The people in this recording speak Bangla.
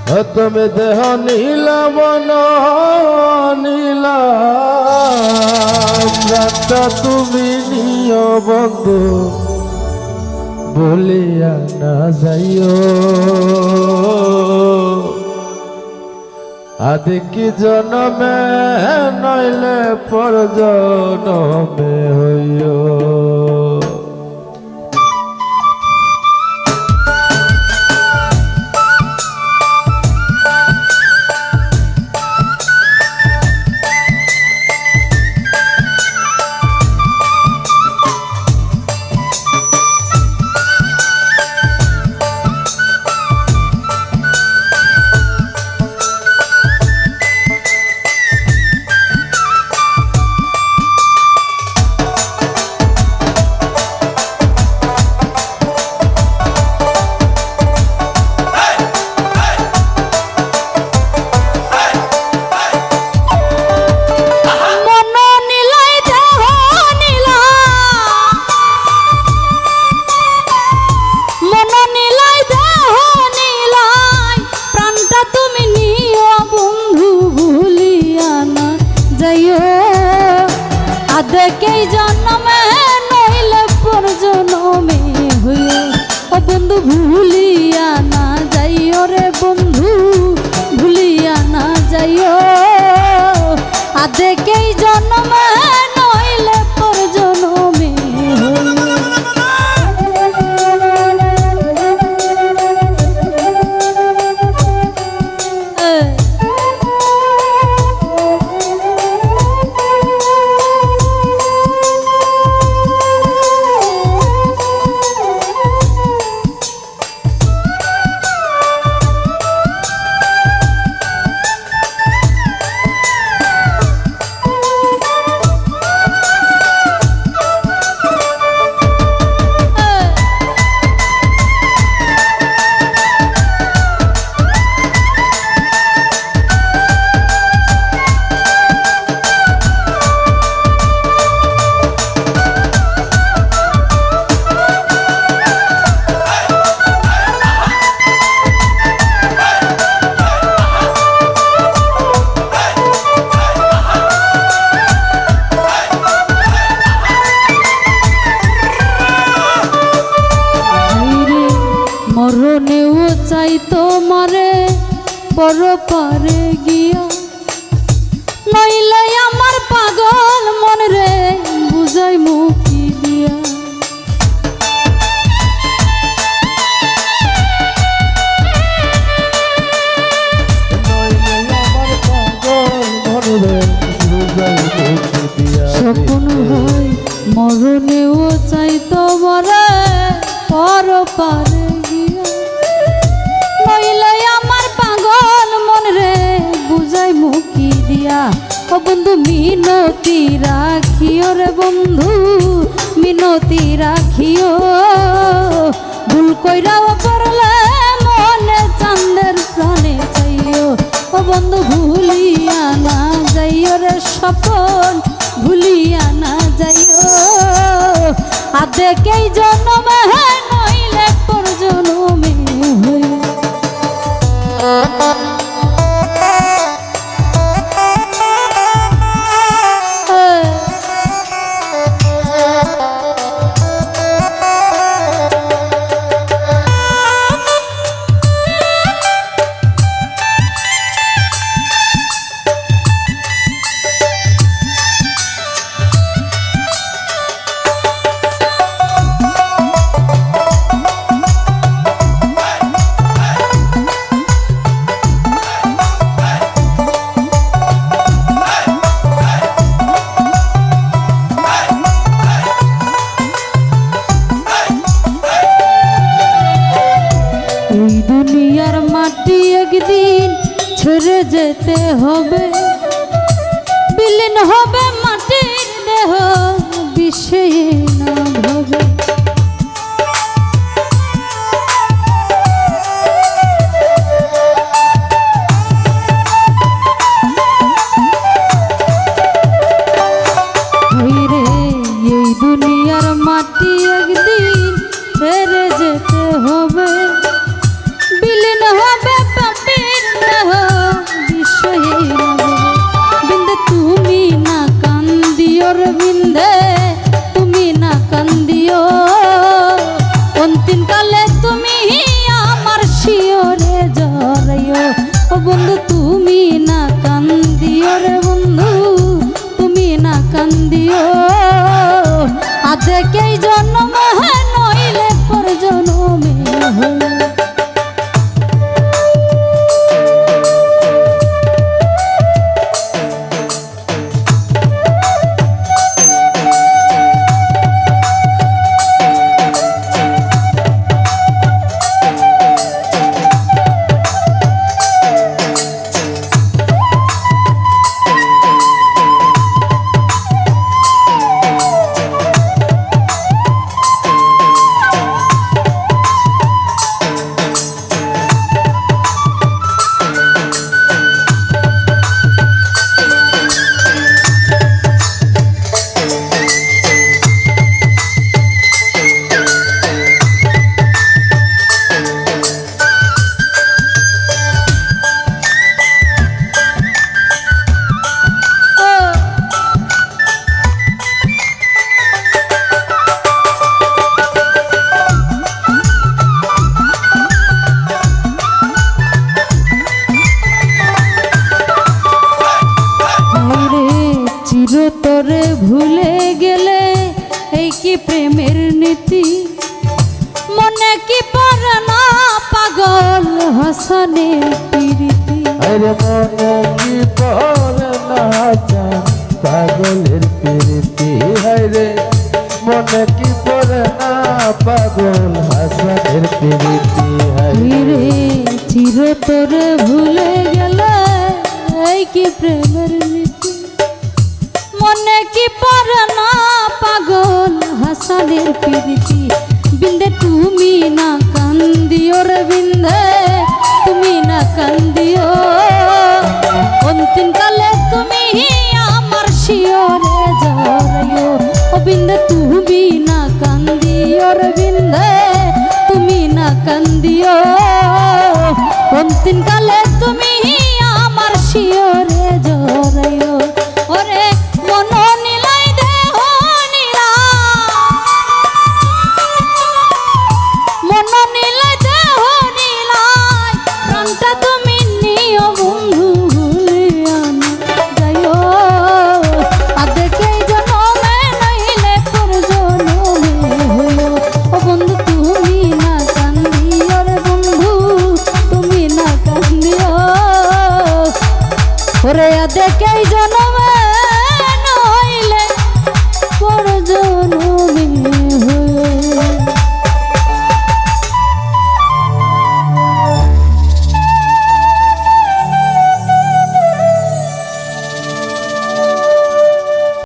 তুমি দেহ নীলাম নীলা রাতটা তুমি নিয় বন্ধু বলিয়া না যাইও আদি কি জনমে নইলে পর জনমে হইও দেখেই জন্মে নইলে পর জন্মে হইও ও বন্ধু ভুলিয়া না যাইও রে বন্ধু ভুলিয়া না যাইও দেখেই জন্মে নইলে পর জন্মে মরণেও চাই তোমারে পর পারে গিয়া নইলে আমার পাগল মন রে বুঝাই মুখি দিয়া স্বপ্ন হয় মরণেও চাই তোমারে পর পারে নইলে আমার পাগল মন রে বুঝাই মুখি দিয়া ও বন্ধু মিনতি রাখিও রে বন্ধু মিনতি রাখিও ভুল কইরাও করলে মনে চাঁদের প্রাণে চাইও ও বন্ধু ভুলিয়া না যাইও রে স্বপন ভুলিয়া না যাইও দেখেই জন্মে নইলে পর জন্মে হইও দুনিয়ার মাটি একদিন ছেড়ে যেতে হবে বিলীন হবে মাটির দেহ বিষে না ভবে এই দুনিয়ার মাটি একদিন ছেড়ে যেতে হবে বিলীন হবে পাপের ও বন্ধু তুমি না কান্দিও রে বন্ধু, তুমি না কান্দিও। আজকেই জন্ম নইলে পর জন্মে হইও। তোরে ভুলে গেলে এই কি প্রেমের নীতি, মনে কি পড়ে না পাগল হাসানের প্রীতি। আরে মনে কি পড়ে না পাগলের প্রীতি, হায়রে মনে কি পড়ে না পাগল হাসানের প্রীতি। হায়রে চির তোরে ভুলে গেলে এই কি প্রেমের নীতি, মনে কি পড়ে না পাগল হাসানের প্রীতি। বিন্দে তুমি না কান্দিও রে বিন্দে, তুমি না কান্দিও। অন্তিম কালে তুমি আমার শিয়রে জড়াইও। ও বিন্দে তুমি না কান্দিও রে বিন্দে, তুমি না কান্দিও। অন্তিম কালে তুমি আমার শিয়রে জড়াইও। ওরে মন নিলাই দেহ নিলাই, মন নিলাই দেহ নিলাই, প্রাণটা তুমি নিও বন্ধু ভুলিয়া না যাইও। আদেকেই জনমে নইলে পর জনমে হইও। ও বন্ধু তুমি না কান্দিও রে বন্ধু, তুমি না কান্দিও। ওরে আদেকেই জনমে